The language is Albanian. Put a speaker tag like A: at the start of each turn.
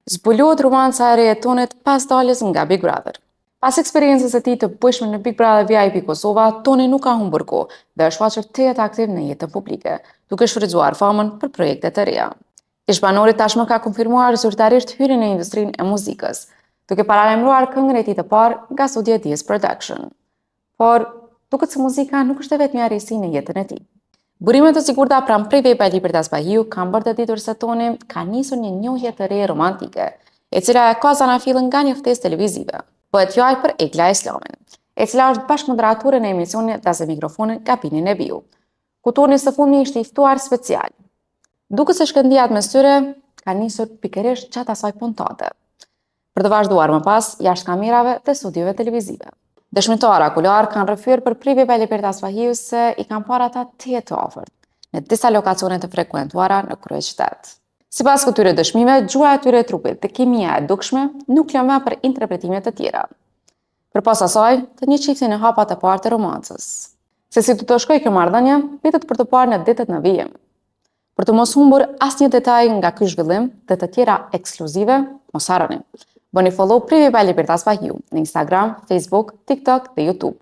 A: Zbulohet romanca e re e Tonit pas daljes nga Big Brother. Pas eksperiencës së tij të bujshme në Big Brother VIP Kosova, Toni nuk ka humbur kohë dhe është shfaqur të jetë aktiv në jetën publike, duke shfrytzuar famën për projekte të reja. Ish-banori tashmë ka konfirmuar zyrtarisht hyrjen në industrinë e muzikës, duke paralajmëruar këngën e tij të parë nga studia Diaz Production. Por duket se muzika nuk është vetëm një arritësi në jetën e tij. Burimet të sigurta pranë Privej Libertas Bahiu kanë bërë të ditur se Toni ka nisur një njohje të re romantike, e cila e ka zanafillën nga një ftesë televizive. Bëhet fjalë për Egla Islamin, e cila është bashkëmoderatorë në emisionin Daze Mikrofonin Kabinin e Biu, ku Toni së fundmi ishte i ftuar special. Duket se shkëndijat mes tyre kanë nisur pikërisht gjatë asaj puntate, për të vazhduar më pas jashtë kamerave të studiove televizive. Dëshmitar akular kanë rrëfyer për Privej Libertas Bahiu se i kanë parë ata të jetë të afërt në disa lokacione të frekuentuara në kryeqytet. Sipas këtyre dëshmive, gjuha e tyre e trupit dhe kimia e dukshme nuk lën vend për interpretime të tjera. Përpas asaj, të një çifti në hapat e parë të romancës. Se si do të shkojë kjo marrëdhënie, pritet për të parë në ditët në vijim. Për të mos humbur asnjë detaj nga ky zhvillim dhe të tjera ekskluzive, mos harroni. Bëni follow Privej Libertas Bahiu në Instagram, Facebook, TikTok dhe YouTube.